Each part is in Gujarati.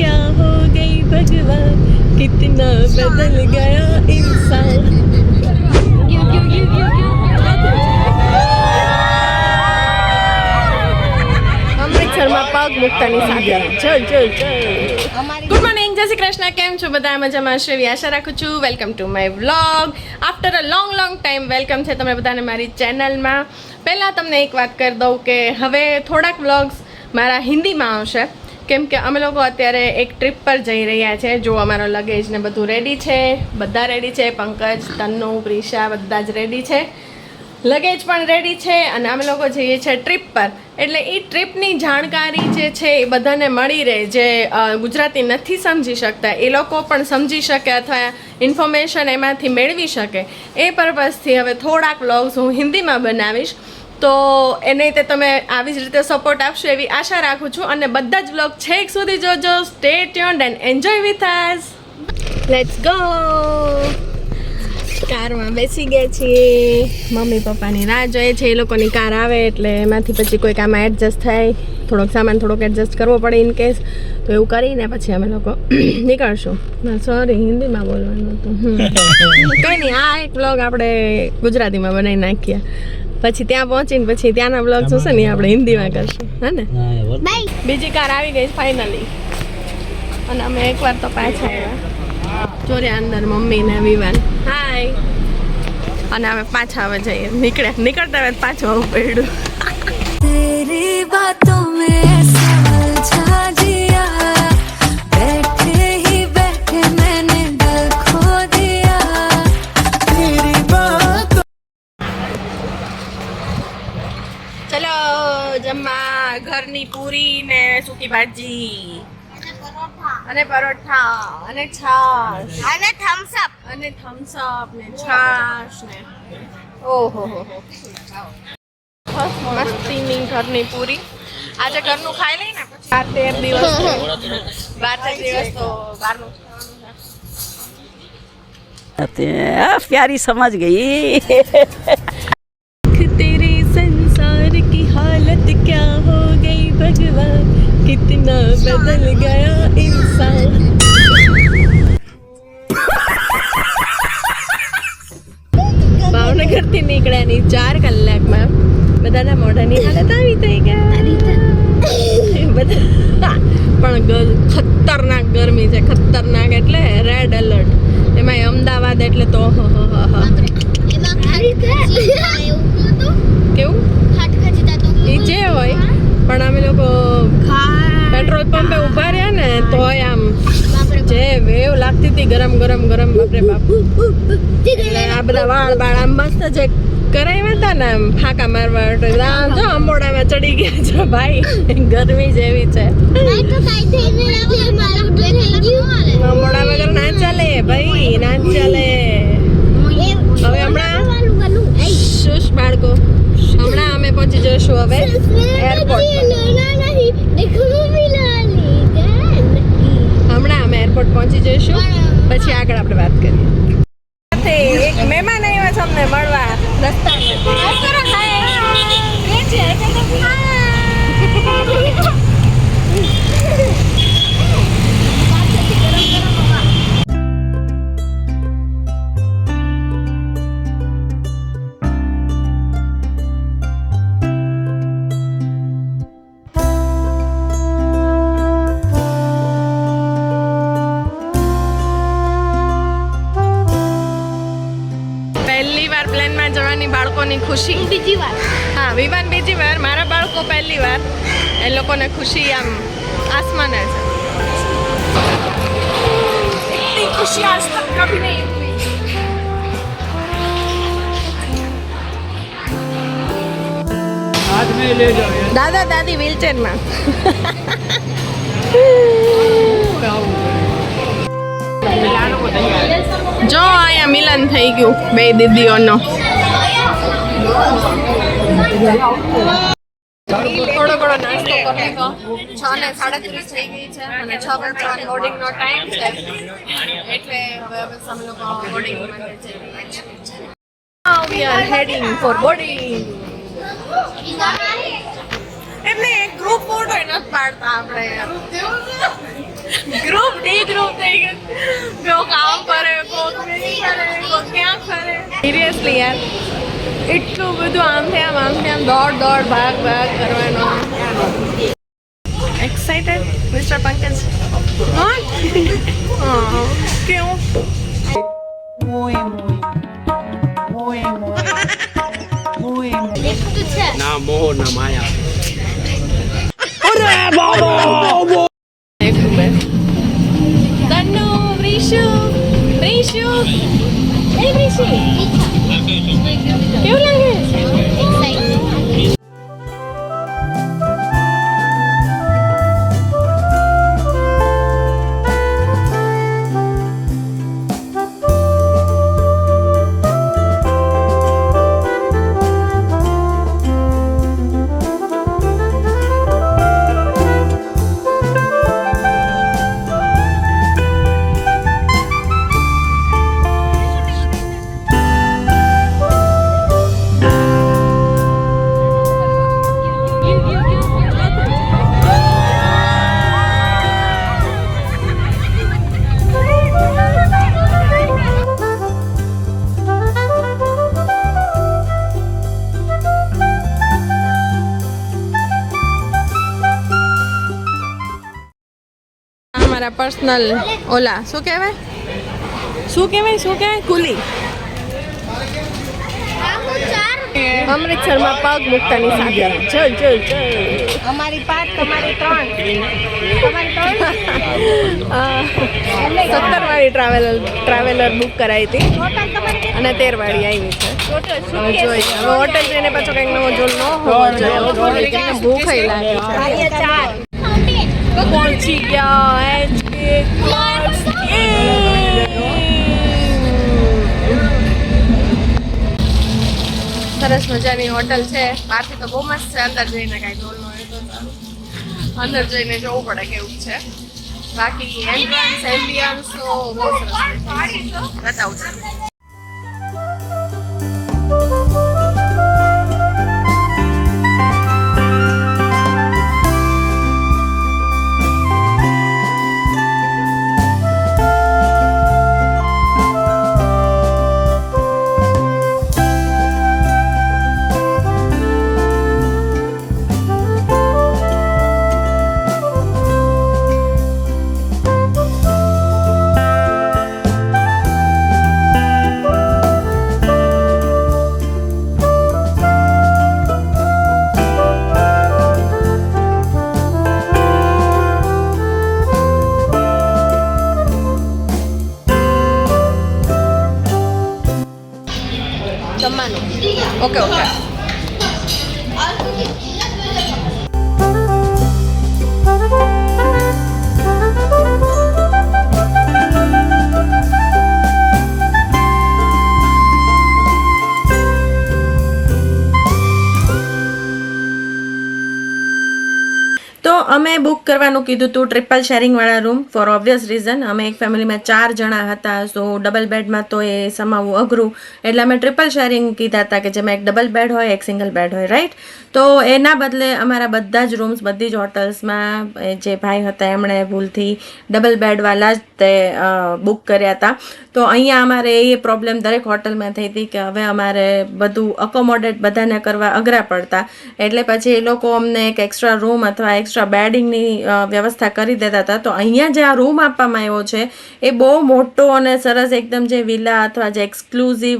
क्या हो गई भगवान कितना बदल गया इंसान અમૃતસરમાં પગ મૂકતાની સાથે ચલ ચલ ચલ ગુડ મોર્નિંગ જય શ્રી કૃષ્ણ કેમ છો બધા મજામાં હશે એવી આશા રાખું છું welcome to my vlog after a long time welcome છે તમને બધાને મારી ચેનલમાં પહેલાં તમને એક વાત કરી દઉં કે હવે થોડાક વ્લોગ્સ મારા હિન્દીમાં આવશે કેમ કે અમે લોકો અત્યારે એક ટ્રીપ પર જઈ રહ્યા છે જો અમારો લગેજ ને બધું રેડી છે બધા રેડી છે પંકજ તન્નુ પ્રિશા બધા જ રેડી છે લગેજ પણ રેડી છે અને અમે લોકો જઈએ છીએ ટ્રીપ પર એટલે એ ટ્રીપની જાણકારી જે છે એ બધાને મળી રહે જે ગુજરાતી નથી સમજી શકતા એ લોકો પણ સમજી શકે અથવા ઇન્ફોર્મેશન એમાંથી મેળવી શકે એ પર્પઝથી હવે થોડાક વ્લોગ્સ હું હિન્દીમાં બનાવીશ તો એને તે તમે આવી જ રીતે સપોર્ટ આપશો એવી આશા રાખું છું અને બધા જ વ્લોગ છેક સુધી જોજો stay tuned and enjoy with us let's go કારમાં બેસી ગયા છીએ મમ્મી પપ્પાની રાહ જોઈએ છે એ લોકોની કાર આવે એટલે એમાંથી પછી કોઈક આમાં એડજસ્ટ થાય થોડોક સામાન થોડોક એડજસ્ટ કરવો પડે ઇન કેસ તો એવું કરીને પછી અમે લોકો નીકળશું સોરી હિન્દીમાં બોલવાનું હતું કંઈ નહીં આ એક વ્લોગ આપણે ગુજરાતીમાં બનાવી નાખીએ પછી ત્યાં પહોંચીને પછી ત્યાંના વ્લોગ હશે ને આપણે હિન્દીમાં કરશું હે ને બીજી કાર આવી ગઈ ફાઇનલી અને અમે એકવાર તો પાછા આવ્યા ચોર્યા અંદર મમ્મી ને વિવાન હાય અને અમે પાછા હવે જઈએ નીકળતા હવે પાછું આવું પડ્યું તેરી બાતો મેં સમझा दिया बैठे ही बैठे मैंने दिल खो दिया तेरी बात ચલો જમવા ઘરની પૂરી ને સૂકી ભાજી અને પરોઠા અને છાશ અને થમ્સ અપ ને છાશ ને ઓહો હો મસ્તીની ઘરની પૂરી આજે ઘરનું ખાઈ લઈ ને પછી 12 દિવસ તો બહારનું प्यारी समझ गई तेरे संसार की हालत क्या हो गई भगवान कितना बदल गया इंसान ભાવનગર થી નીકળ્યાની 4 કલાકમાં બધાના મોઢાની હાલત આવી થઈ ગયા પણ ખતરનાક ગરમી છે ખતરનાક એટલે રેડ એલર્ટ એમાં અમદાવાદ એટલે તો કેવું એ જે હોય પણ અમે લોકો પેટ્રોલ પંપે ઉભા રહ્યા ને તોય આમ જે વેવ લાગતી હતી ગરમ બાપરે બાપ એટલે આ બધા વાળ આમ મસ્ત જે કરાવ્યા હતા ને આમ ફાંકા મારવા જો અંબોડામાં ચડી ગયા છે ભાઈ ગરમી જેવી છે અંબોડા વગર ના ચાલે ભાઈ ના ચાલે હવે હમણાં શુશ બાળકો હમણાં અમે પહોંચી જઈશું હવે એરપોર્ટ હમણાં અમે એરપોર્ટ પહોંચી જઈશું પછી આગળ આપણે વાત કરીએ એક મહેમાન આવ્યા છે અમને મળવા પ્લેનમાં જવાની બાળકોની ખુશી બીજી વાર હા વિવાન બીજી વાર મારા બાળકો પહેલી વાર એ લોકોને ખુશી આમ આસમાને છે इतनी खुशी आज तक कभी नहीं हुई आज में ले जाओ दादा दादी व्हीलचेर में જો અહીંયા મિલન થઈ ગયું બે દીદીઓનો થોડો ઘણો નાસ્તો કરી લીધો 6:37 થઈ ગઈ છે અને 6 વાગ્યાનો બોર્ડિંગનો ટાઈમ છે એટલે હવે અમે લોકો બોર્ડિંગ માટે જઈ રહ્યા છીએ Now we are heading for boarding એટલે ગ્રુપ ફોટો નથી પાડતા આપણે ગ્રુપ ડી ગ્રુપ થઈ ગયું. કોક આમ કરે, કોક નહીં કરે, કોક ક્યાં કરે. સિરિયસલી યાર, એટલું બધું આમથી આમ દોડ ભાગ કરવાનો. Excited mister Pankaj? નોટ? કેવું? ના મોહ ના માયા. તન્નુ, વૃષુ, એ વૃષિ, કેવું લાગે? મારા પર્સનલ ઓલા શું કહેવાય કુલી. અમૃતસરમાં પગ મૂકતાની સાથે ચલ અમારી 5 તમારી 3 17 વાળી ટ્રાવેલર બુક કરાવી હતી અને 13 વાળી આવી છે. હવે જોઈએ, હવે હોટેલ જઈને પાછો કંઈક નવો જોલ ન હોવો જોઈએ. કેમને ભૂખ લાગે છે. પહોંચી ગયા સરસ મજાની હોટલ છે. બહારથી તો બહુ મસ્ત છે, અંદર જઈને કાંઈ જોલ ન હોય તો સારું. અંદર જઈને જોવું પડે કેવું છે. બાકી એન્ટ્રન્સ એમ્બિયન્સ તો બહુ સરસ બતાવું છે. જમવાનું ઓકે. તો અમે બુક કરવાનું કીધું હતું ટ્રિપલ શેરિંગવાળા રૂમ ફોર ઓબ્વિયસ રીઝન. અમે એક ફેમિલીમાં 4 જણા હતા, સો ડબલ બેડમાં તો એ સમાવવું અઘરું, એટલે અમે ટ્રિપલ શેરિંગ કીધા હતા કે જેમાં એક ડબલ બેડ હોય, એક સિંગલ બેડ હોય, રાઈટ. તો એના બદલે અમારા બધા જ રૂમ્સ બધી જ હોટલ્સમાં જે ભાઈ હતા એમણે ભૂલથી ડબલ બેડવાળા જ તે બુક કર્યા હતા. તો અહીંયા અમારે એ પ્રોબ્લેમ દરેક હોટલમાં થઈ હતી કે હવે અમારે બધું અકોમોડેટ બધાને કરવા અઘરા પડતા, એટલે પછી એ લોકો અમને એક એક્સ્ટ્રા રૂમ અથવા એક્સ્ટ્રા બેડિંગની વ્યવસ્થા કરી દેતા હતા. તો અહીંયા જે આ રૂમ આપવામાં આવ્યો છે એ બહુ મોટો અને સરસ એકદમ જે વિલા અથવા જે એક્સક્લુઝિવ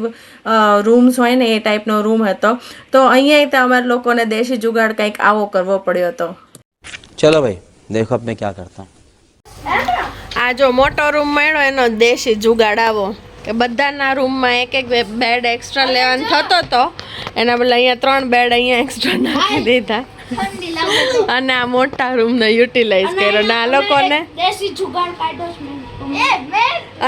રૂમ્સ હોય ને એ ટાઈપનો રૂમ હતો. તો અહીંયા તો અમારા લોકોને દેશી જુગાડ કંઈક આવો કરવો પડ્યો હતો. ચલો ભાઈ દેખો અબ મેં ક્યા કરતા હું. આ જો મોટો રૂમ મળ્યો એનો દેશી જુગાડ આવો કે બધાના રૂમમાં એક બેડ એક્સ્ટ્રા લેવાનો થતો હતો, એના બદલે અહીંયા 3 બેડ અહીંયા એક્સ્ટ્રા નાખી દીધા અને આ મોટા રૂમને યુટિલાઇઝ કર્યો. ને આ લોકોને દેશી જુગાડ કાઢ્યો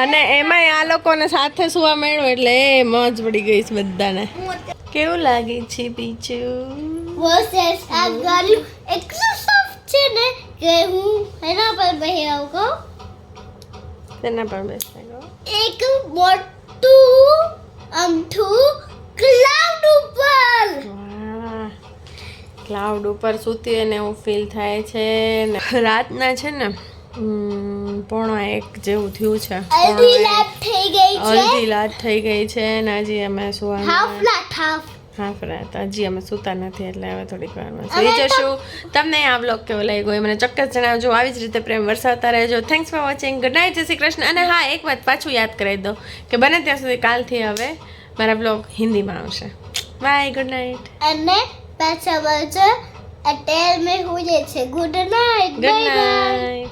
અને એમાંય આ લોકોને સાથે સુવા મળ્યું એટલે એ મોજ પડી ગઈ છે બધાને. કેવું લાગે છે પીછું? વર્સેસ આ ગાડી એટલું સોફ્ટ છે ને કે હું એના પર બેહી આવું કહું. તેના પર બેસતા ગો એક મોટું અમથું ક્લાઉડ ઉપર. ક્લાઉડ ઉપર સૂતી અને એવું ફીલ થાય છે. ને રાતના છે ને 1:45 જેવું થયું છે. અડધી રાત થઈ ગઈ છે. અડધી રાત થઈ ગઈ છે ને હજી અમે સુવા હાફ રાત હજી અમે સૂતા નથી એટલે હવે થોડીક વારમાં સુઈ જશું. તમને આ વ્લોગ કેવો લાગ્યો એ મને ચોક્કસ જણાવજો. આવી જ રીતે પ્રેમ વરસાવતા રહેજો. Thanks for watching. Good night, જય શ્રી કૃષ્ણ. અને હા, એક વાત પાછું યાદ કરાવી દો કે બને ત્યાં સુધી કાલથી હવે મારા બ્લોગ હિન્દીમાં આવશે. Bye, good night. અને પાછા વળજો. અત્યારે મેં હું જે છે ગુડ નાઇટ. Good night.